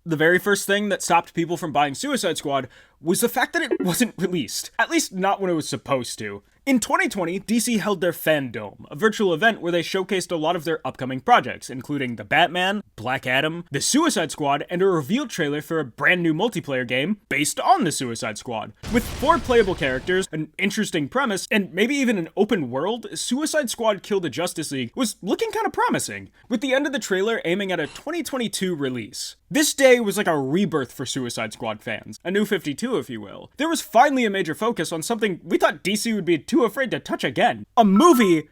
The very first thing that stopped people from buying Suicide Squad was the fact that it wasn't released. At least not when it was supposed to. In 2020, DC held their Fandome, a virtual event where they showcased a lot of their upcoming projects, including The Batman, Black Adam, The Suicide Squad, and a reveal trailer for a brand new multiplayer game based on The Suicide Squad. With 4 playable characters, an interesting premise, and maybe even an open world, Suicide Squad Kill the Justice League was looking kind of promising, with the end of the trailer aiming at a 2022 release. This day was like a rebirth for Suicide Squad fans, a new 52 if you will. There was finally a major focus on something we thought DC would be too afraid to touch again. A movie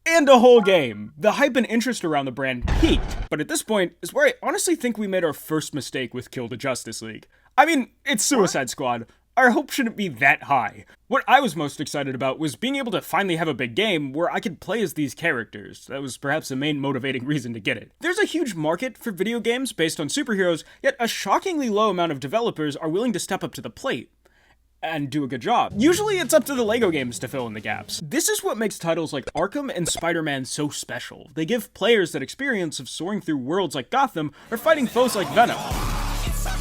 and a whole game. The hype and interest around the brand peaked, but at this point is where I honestly think we made our first mistake with Kill the Justice League. I mean, it's Suicide Squad. Our hope shouldn't be that high. What I was most excited about was being able to finally have a big game where I could play as these characters. That was perhaps the main motivating reason to get it. There's a huge market for video games based on superheroes, yet a shockingly low amount of developers are willing to step up to the plate and do a good job. Usually it's up to the LEGO games to fill in the gaps. This is what makes titles like Arkham and Spider-Man so special. They give players that experience of soaring through worlds like Gotham or fighting foes like Venom.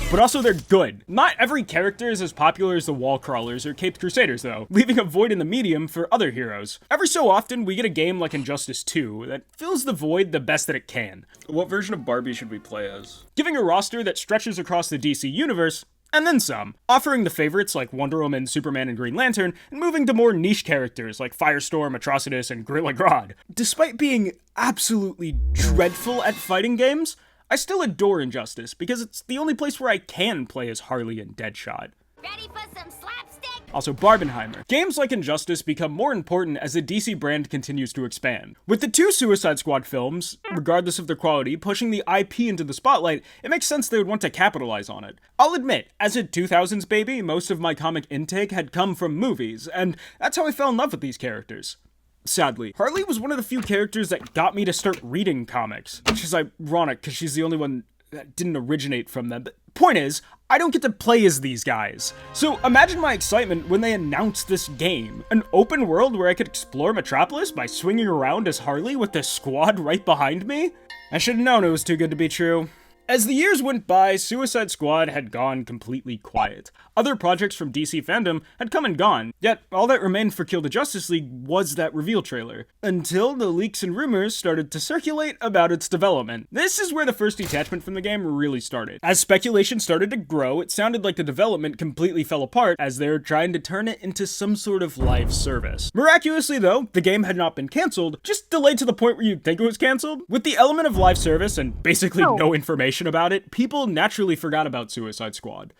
But also they're good. Not every character is as popular as the Wall Crawlers or Caped Crusaders though, leaving a void in the medium for other heroes. Every so often we get a game like Injustice 2 that fills the void the best that it can. What version of Barbie should we play as? Giving a roster that stretches across the DC universe, and then some, offering the favorites like Wonder Woman, Superman, and Green Lantern, and moving to more niche characters like Firestorm, Atrocitus, and Gorilla Grodd. Despite being absolutely dreadful at fighting games, I still adore Injustice because it's the only place where I can play as Harley and Deadshot. Ready for some slapstick? Also Barbenheimer. Games like Injustice become more important as the DC brand continues to expand. With the 2 Suicide Squad films, regardless of their quality, pushing the IP into the spotlight, it makes sense they would want to capitalize on it. I'll admit, as a 2000s baby, most of my comic intake had come from movies, and that's how I fell in love with these characters. Sadly, Harley was one of the few characters that got me to start reading comics, which is ironic because she's the only one that didn't originate from them. But point is, I don't get to play as these guys. So imagine my excitement when they announced this game. An open world where I could explore Metropolis by swinging around as Harley with the squad right behind me? I should have known it was too good to be true. As the years went by, Suicide Squad had gone completely quiet. Other projects from DC fandom had come and gone, yet all that remained for Kill the Justice League was that reveal trailer, until the leaks and rumors started to circulate about its development. This is where the first detachment from the game really started. As speculation started to grow, it sounded like the development completely fell apart as they were trying to turn it into some sort of live service. Miraculously though, the game had not been cancelled, just delayed to the point where you'd think it was cancelled. With the element of live service and basically no information about it, people naturally forgot about Suicide Squad.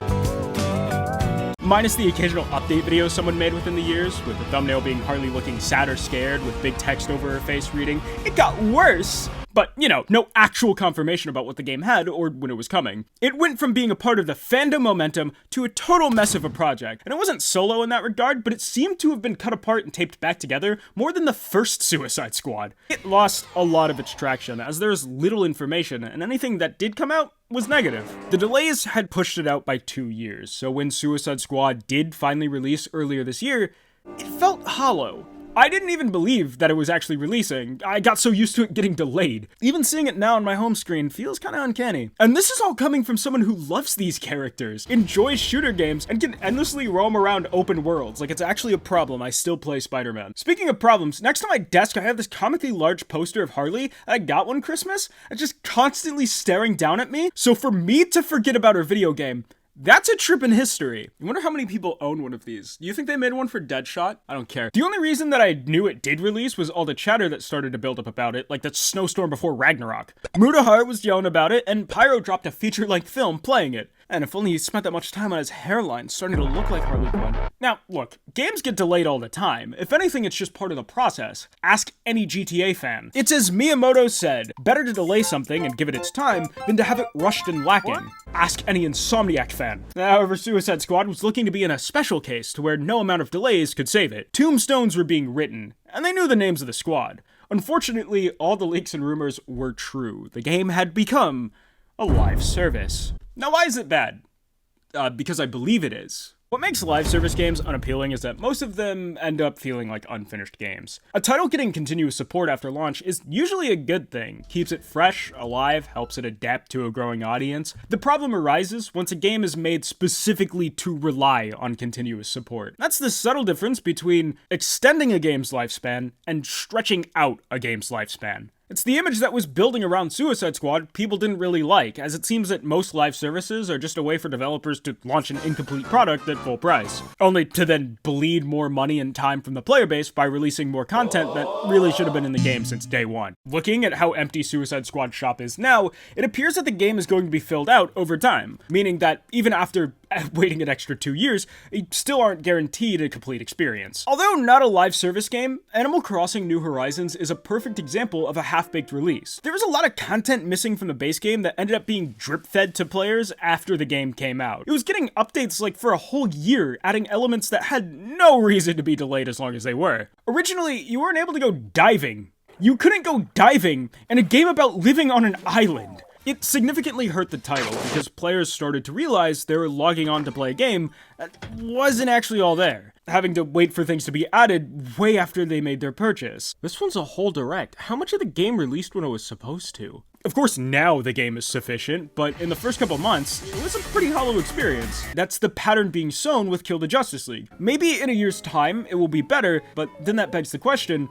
Minus the occasional update video someone made within the years, with the thumbnail being Harley looking sad or scared with big text over her face reading, "It got worse!" But, you know, no actual confirmation about what the game had or when it was coming. It went from being a part of the fandom momentum to a total mess of a project. And it wasn't solo in that regard, but it seemed to have been cut apart and taped back together more than the first Suicide Squad. It lost a lot of its traction as there was little information, and anything that did come out was negative. The delays had pushed it out by 2 years, so when Suicide Squad did finally release earlier this year, it felt hollow. I didn't even believe that it was actually releasing. I got so used to it getting delayed. Even seeing it now on my home screen feels kinda uncanny. And this is all coming from someone who loves these characters, enjoys shooter games, and can endlessly roam around open worlds. Like it's actually a problem I still play Spider-Man. Speaking of problems, next to my desk I have this comically large poster of Harley, and I got one Christmas, and just constantly staring down at me. So for me to forget about her video game, that's a trip in history. I wonder how many people own one of these. Do you think they made one for Deadshot? I don't care. The only reason that I knew it did release was all the chatter that started to build up about it, like that snowstorm before Ragnarok. Mutahar was yelling about it, and Pyro dropped a feature-length film playing it. And if only he spent that much time on his hairline starting to look like Harley Quinn. Now, look, games get delayed all the time. If anything, it's just part of the process. Ask any GTA fan. It's as Miyamoto said, better to delay something and give it its time than to have it rushed and lacking. Ask any Insomniac fan. However, Suicide Squad was looking to be in a special case to where no amount of delays could save it. Tombstones were being written, and they knew the names of the squad. Unfortunately, all the leaks and rumors were true. The game had become a live service. Now, why is it bad? Because I believe it is. What makes live service games unappealing is that most of them end up feeling like unfinished games. A title getting continuous support after launch is usually a good thing, keeps it fresh, alive, helps it adapt to a growing audience. The problem arises once a game is made specifically to rely on continuous support. That's the subtle difference between extending a game's lifespan and stretching out a game's lifespan. It's the image that was building around Suicide Squad people didn't really like, as it seems that most live services are just a way for developers to launch an incomplete product at full price, only to then bleed more money and time from the player base by releasing more content that really should have been in the game since day one. Looking at how empty Suicide Squad shop is now, it appears that the game is going to be filled out over time, meaning that even after waiting an extra 2 years, you still aren't guaranteed a complete experience. Although not a live service game, Animal Crossing New Horizons is a perfect example of a half-baked release. There was a lot of content missing from the base game that ended up being drip-fed to players after the game came out. It was getting updates like for a whole year, adding elements that had no reason to be delayed as long as they were. Originally, you weren't able to go diving. You couldn't go diving in a game about living on an island. It significantly hurt the title because players started to realize they were logging on to play a game that wasn't actually all there, having to wait for things to be added way after they made their purchase. This one's a whole direct. How much of the game released when it was supposed to? Of course, now the game is sufficient, but in the first couple months, it was a pretty hollow experience. That's the pattern being sown with Kill the Justice League. Maybe in a year's time, it will be better, but then that begs the question,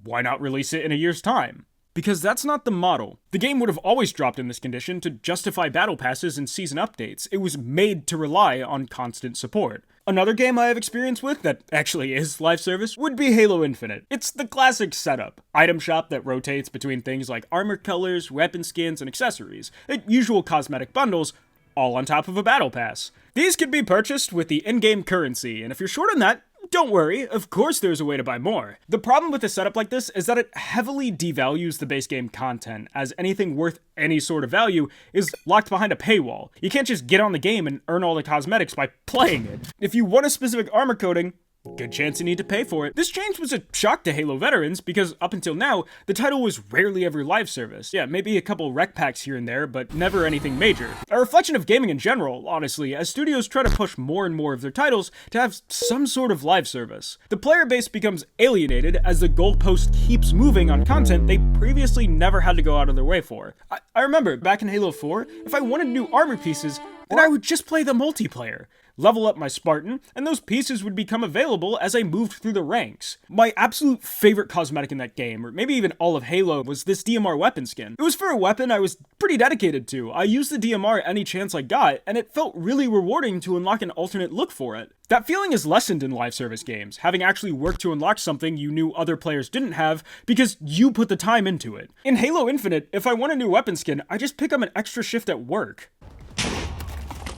why not release it in a year's time? Because that's not the model. The game would have always dropped in this condition to justify battle passes and season updates. It was made to rely on constant support. Another game I have experience with that actually is live service would be Halo Infinite. It's the classic setup. Item shop that rotates between things like armor colors, weapon skins, and accessories. Usual cosmetic bundles, all on top of a battle pass. These can be purchased with the in-game currency, and if you're short on that, don't worry, of course there's a way to buy more. The problem with a setup like this is that it heavily devalues the base game content, as anything worth any sort of value is locked behind a paywall. You can't just get on the game and earn all the cosmetics by playing it. If you want a specific armor coating, good chance you need to pay for it. This change was a shock to Halo veterans because up until now, the title was rarely ever live service. Yeah, maybe a couple rec packs here and there, but never anything major. A reflection of gaming in general, honestly, as studios try to push more and more of their titles to have some sort of live service. The player base becomes alienated as the goalpost keeps moving on content they previously never had to go out of their way for. I remember, back in Halo 4, if I wanted new armor pieces, then I would just play the multiplayer. Level up my Spartan, and those pieces would become available as I moved through the ranks. My absolute favorite cosmetic in that game, or maybe even all of Halo, was this DMR weapon skin. It was for a weapon I was pretty dedicated to. I used the DMR any chance I got, and it felt really rewarding to unlock an alternate look for it. That feeling is lessened in live service games, having actually worked to unlock something you knew other players didn't have because you put the time into it. In Halo Infinite, if I want a new weapon skin, I just pick up an extra shift at work.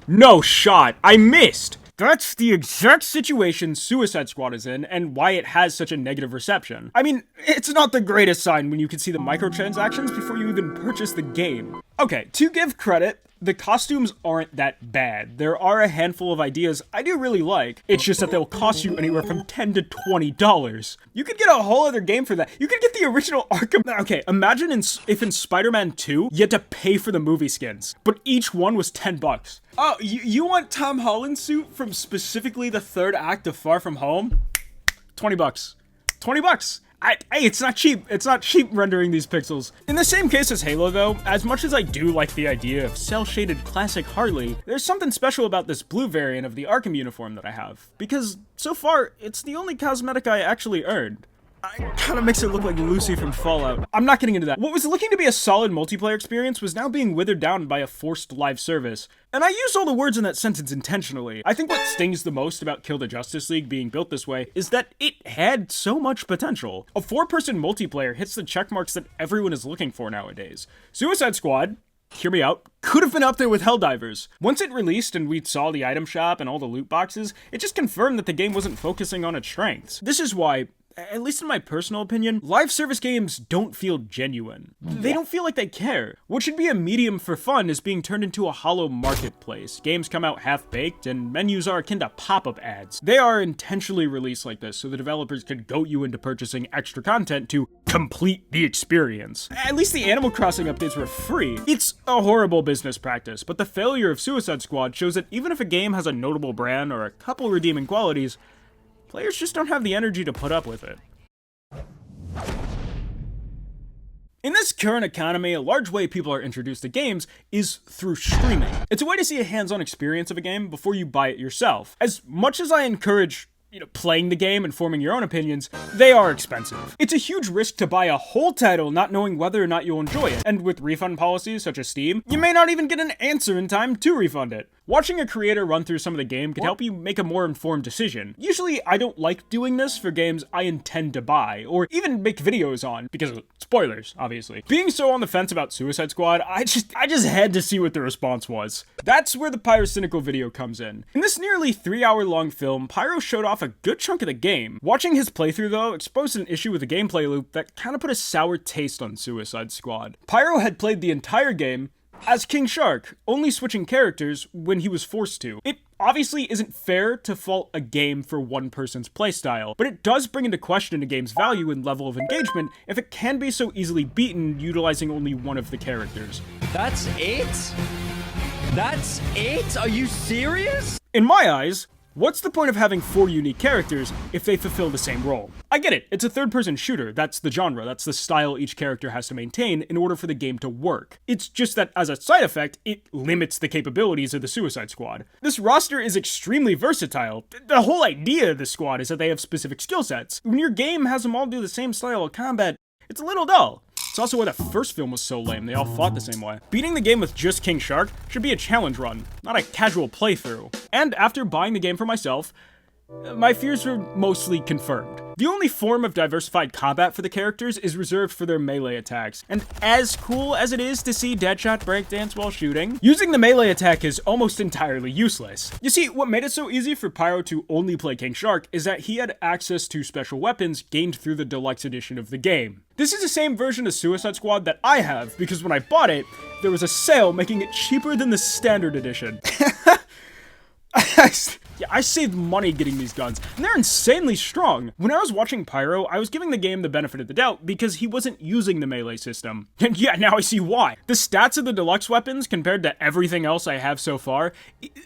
No shot! I missed! That's the exact situation Suicide Squad is in, and why it has such a negative reception. I mean, it's not the greatest sign when you can see the microtransactions before you even purchase the game. Okay, to give credit, the costumes aren't that bad. There are a handful of ideas I do really like. It's just that they'll cost you anywhere from $10 to $20. You could get a whole other game for that. You could get the original Arkham. Okay, imagine if in Spider-Man 2, you had to pay for the movie skins, but each one was $10. Oh, you want Tom Holland's suit from specifically the third act of Far From Home? $20. $20. Hey, it's not cheap. It's not cheap rendering these pixels. In the same case as Halo though, as much as I do like the idea of cel-shaded classic Harley, there's something special about this blue variant of the Arkham uniform that I have. Because so far, it's the only cosmetic I actually earned. It kind of makes it look like Lucy from Fallout. I'm not getting into that. What was looking to be a solid multiplayer experience was now being withered down by a forced live service. And I used all the words in that sentence intentionally. I think what stings the most about Kill the Justice League being built this way is that it had so much potential. A 4-person multiplayer hits the checkmarks that everyone is looking for nowadays. Suicide Squad, hear me out, could have been up there with Helldivers. Once it released and we saw the item shop and all the loot boxes, it just confirmed that the game wasn't focusing on its strengths. This is why, at least in my personal opinion, live service games don't feel genuine. They don't feel like they care. What should be a medium for fun is being turned into a hollow marketplace. Games come out half-baked, and menus are akin to pop-up ads. They are intentionally released like this so the developers could goat you into purchasing extra content to complete the experience. At least the Animal Crossing updates were free. It's a horrible business practice, but the failure of Suicide Squad shows that even if a game has a notable brand or a couple redeeming qualities, players just don't have the energy to put up with it. In this current economy, a large way people are introduced to games is through streaming. It's a way to see a hands-on experience of a game before you buy it yourself. As much as I encourage playing the game and forming your own opinions, they are expensive. It's a huge risk to buy a whole title not knowing whether or not you'll enjoy it, and with refund policies such as Steam, you may not even get an answer in time to refund it. Watching a creator run through some of the game can help you make a more informed decision. Usually, I don't like doing this for games I intend to buy, or even make videos on, because of spoilers, obviously. Being so on the fence about Suicide Squad, I just had to see what the response was. That's where the Pyrocynical video comes in. In this nearly 3-hour-long film, Pyro showed off a good chunk of the game. Watching his playthrough, though, exposed an issue with the gameplay loop that kind of put a sour taste on Suicide Squad. Pyro had played the entire game as King Shark, only switching characters when he was forced to. It obviously isn't fair to fault a game for one person's playstyle, but it does bring into question a game's value and level of engagement if it can be so easily beaten utilizing only one of the characters. That's it? That's it? Are you serious? In my eyes, what's the point of having 4 unique characters if they fulfill the same role? I get it, it's a third-person shooter, that's the genre, that's the style each character has to maintain in order for the game to work. It's just that as a side effect, it limits the capabilities of the Suicide Squad. This roster is extremely versatile. The whole idea of the squad is that they have specific skill sets. When your game has them all do the same style of combat, it's a little dull. It's also why the first film was so lame, they all fought the same way. Beating the game with just King Shark should be a challenge run, not a casual playthrough. And after buying the game for myself, my fears were mostly confirmed. The only form of diversified combat for the characters is reserved for their melee attacks, and as cool as it is to see Deadshot breakdance while shooting, using the melee attack is almost entirely useless. You see, what made it so easy for Pyro to only play King Shark is that he had access to special weapons gained through the deluxe edition of the game. This is the same version of Suicide Squad that I have, because when I bought it, there was a sale making it cheaper than the standard edition. Yeah, I saved money getting these guns, and they're insanely strong. When I was watching Pyro, I was giving the game the benefit of the doubt because he wasn't using the melee system. And yeah, now I see why. The stats of the deluxe weapons compared to everything else I have so far,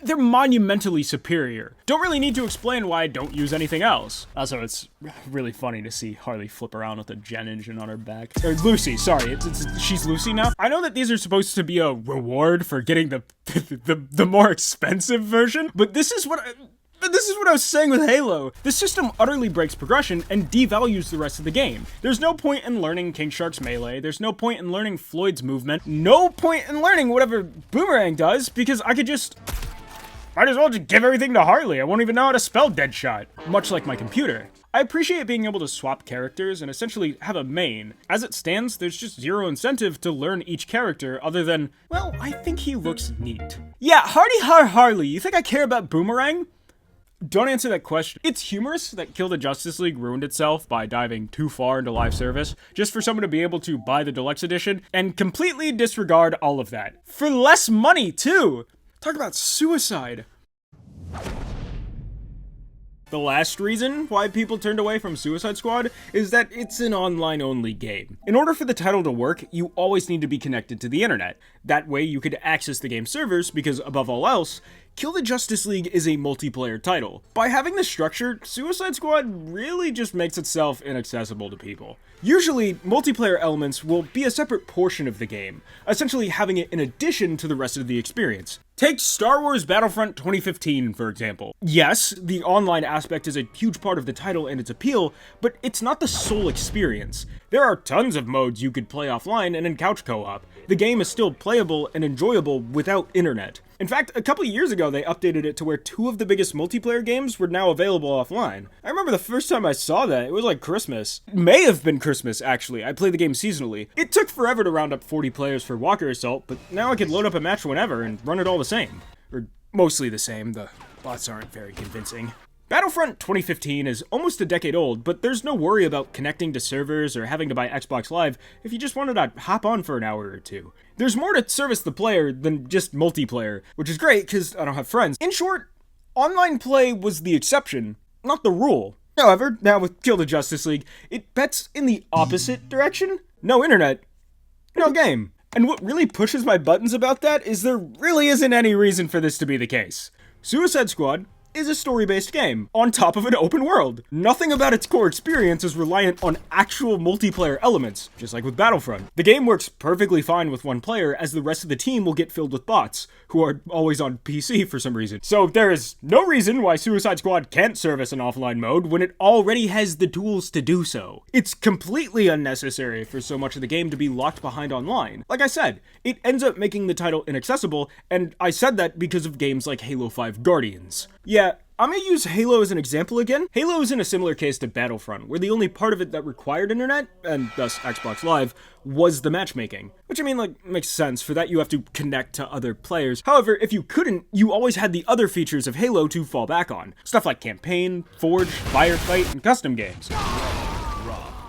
they're monumentally superior. Don't really need to explain why I don't use anything else. Also, it's really funny to see Harley flip around with a gen engine on her back. Or Lucy, sorry, she's Lucy now. I know that these are supposed to be a reward for getting the more expensive version, but this is what I was saying with Halo. The system utterly breaks progression and devalues the rest of the game. There's no point in learning King Shark's melee, there's no point in learning Floyd's movement, no point in learning whatever Boomerang does, because I could just... might as well just give everything to Harley. I won't even know how to spell Deadshot. Much like my computer. I appreciate being able to swap characters and essentially have a main. As it stands, there's just zero incentive to learn each character other than, well, I think he looks neat. Yeah, Harley, you think I care about Boomerang? Don't answer that question. It's humorous that Kill the Justice League ruined itself by diving too far into live service, just for someone to be able to buy the deluxe edition and completely disregard all of that. For less money, too! Talk about suicide. The last reason why people turned away from Suicide Squad is that it's an online-only game. In order for the title to work, you always need to be connected to the internet. That way you could access the game's servers because, above all else, Kill the Justice League is a multiplayer title. By having this structure, Suicide Squad really just makes itself inaccessible to people. Usually, multiplayer elements will be a separate portion of the game, essentially having it in addition to the rest of the experience. Take Star Wars Battlefront 2015, for example. Yes, the online aspect is a huge part of the title and its appeal, but it's not the sole experience. There are tons of modes you could play offline and in couch co-op. The game is still playable and enjoyable without internet. In fact, a couple years ago they updated it to where 2 of the biggest multiplayer games were now available offline. I remember the first time I saw that, it was like Christmas. It may have been Christmas, actually. I play the game seasonally. It took forever to round up 40 players for Walker Assault, but now I could load up a match whenever and run it all the same. Or mostly the same, the bots aren't very convincing. Battlefront 2015 is almost a decade old, but there's no worry about connecting to servers or having to buy Xbox Live if you just wanted to hop on for an hour or two. There's more to service the player than just multiplayer, which is great because I don't have friends. In short, online play was the exception, not the rule. However, now with Kill the Justice League, it bets in the opposite direction. No internet, no game. And what really pushes my buttons about that is there really isn't any reason for this to be the case. Suicide Squad is a story-based game, on top of an open world. Nothing about its core experience is reliant on actual multiplayer elements, just like with Battlefront. The game works perfectly fine with one player, as the rest of the team will get filled with bots, who are always on PC for some reason. So there is no reason why Suicide Squad can't service an offline mode when it already has the tools to do so. It's completely unnecessary for so much of the game to be locked behind online. Like I said, it ends up making the title inaccessible, and I said that because of games like Halo 5 Guardians. Yeah, I'm gonna use Halo as an example again. Halo is in a similar case to Battlefront, where the only part of it that required internet, and thus Xbox Live, was the matchmaking. Which, I mean, like, makes sense. For that, you have to connect to other players. However, if you couldn't, you always had the other features of Halo to fall back on. Stuff like Campaign, Forge, Firefight, and custom games.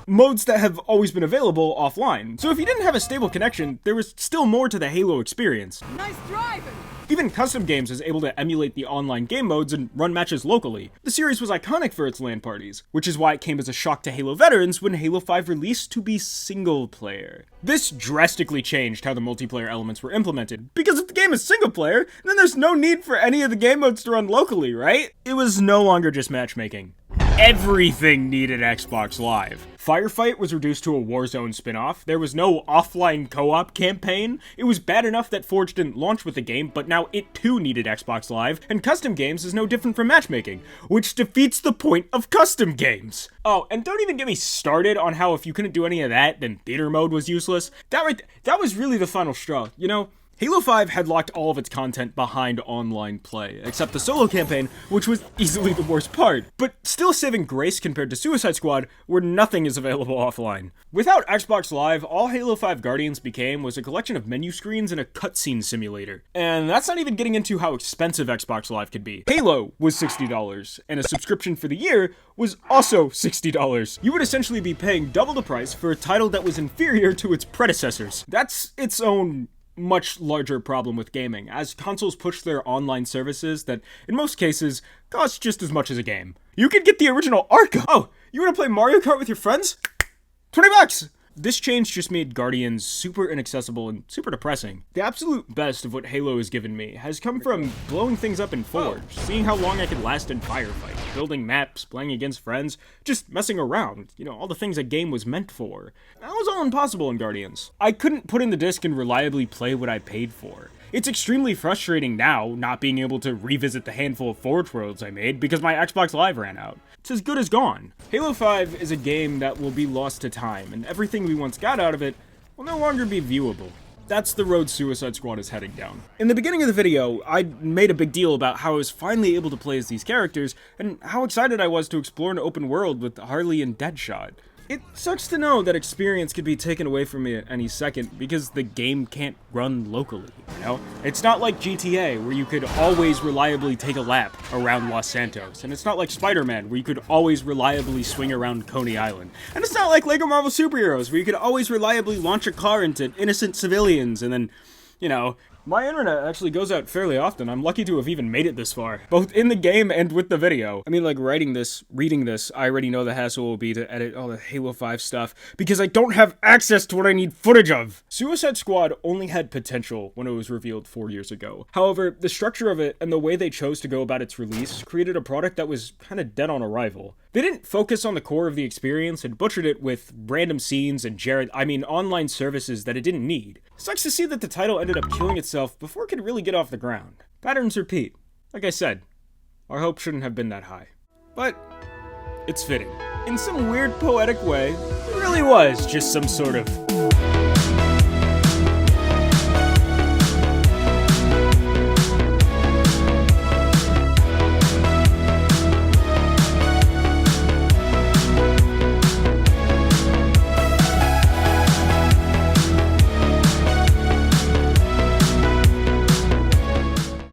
Modes that have always been available offline. So if you didn't have a stable connection, there was still more to the Halo experience. Nice driving! Even custom games is able to emulate the online game modes and run matches locally. The series was iconic for its LAN parties, which is why it came as a shock to Halo veterans when Halo 5 released to be single player. This drastically changed how the multiplayer elements were implemented, because if the game is single player, then there's no need for any of the game modes to run locally, right? It was no longer just matchmaking. Everything needed Xbox Live. Firefight was reduced to a Warzone spin-off. There was no offline co-op campaign. It was bad enough that Forge didn't launch with the game, but now it too needed Xbox Live, and custom games is no different from matchmaking, which defeats the point of custom games. Oh, and don't even get me started on how if you couldn't do any of that, then theater mode was useless. That was really the final straw, you know? Halo 5 had locked all of its content behind online play, except the solo campaign, which was easily the worst part, but still saving grace compared to Suicide Squad, where nothing is available offline. Without Xbox Live, all Halo 5 Guardians became was a collection of menu screens and a cutscene simulator. And that's not even getting into how expensive Xbox Live could be. Halo was $60, and a subscription for the year was also $60. You would essentially be paying double the price for a title that was inferior to its predecessors. That's its own much larger problem with gaming, as consoles push their online services that, in most cases, cost just as much as a game. You could get the original Arkham! Oh, you wanna play Mario Kart with your friends? $20! This change just made Guardians super inaccessible and super depressing. The absolute best of what Halo has given me has come from blowing things up in Forge, seeing how long I could last in Firefight, building maps, playing against friends, just messing around, you know, all the things a game was meant for. That was all impossible in Guardians. I couldn't put in the disc and reliably play what I paid for. It's extremely frustrating now not being able to revisit the handful of Forge worlds I made because my Xbox Live ran out. It's as good as gone. Halo 5 is a game that will be lost to time, and everything we once got out of it will no longer be viewable. That's the road Suicide Squad is heading down. In the beginning of the video, I made a big deal about how I was finally able to play as these characters, and how excited I was to explore an open world with Harley and Deadshot. It sucks to know that experience could be taken away from me at any second because the game can't run locally, you know? It's not like GTA, where you could always reliably take a lap around Los Santos, and it's not like Spider-Man, where you could always reliably swing around Coney Island. And it's not like LEGO Marvel Superheroes, where you could always reliably launch a car into innocent civilians and then, you know, my internet actually goes out fairly often. I'm lucky to have even made it this far, both in the game and with the video. I mean, like, reading this, I already know the hassle will be to edit all the Halo 5 stuff, because I don't have access to what I need footage of. Suicide Squad only had potential when it was revealed 4 years ago. However, the structure of it and the way they chose to go about its release created a product that was kinda dead on arrival. They didn't focus on the core of the experience and butchered it with random scenes and online services that it didn't need. It sucks to see that the title ended up killing itself before it could really get off the ground. Patterns repeat. Like I said, our hope shouldn't have been that high. But it's fitting. In some weird poetic way, it really was just some sort of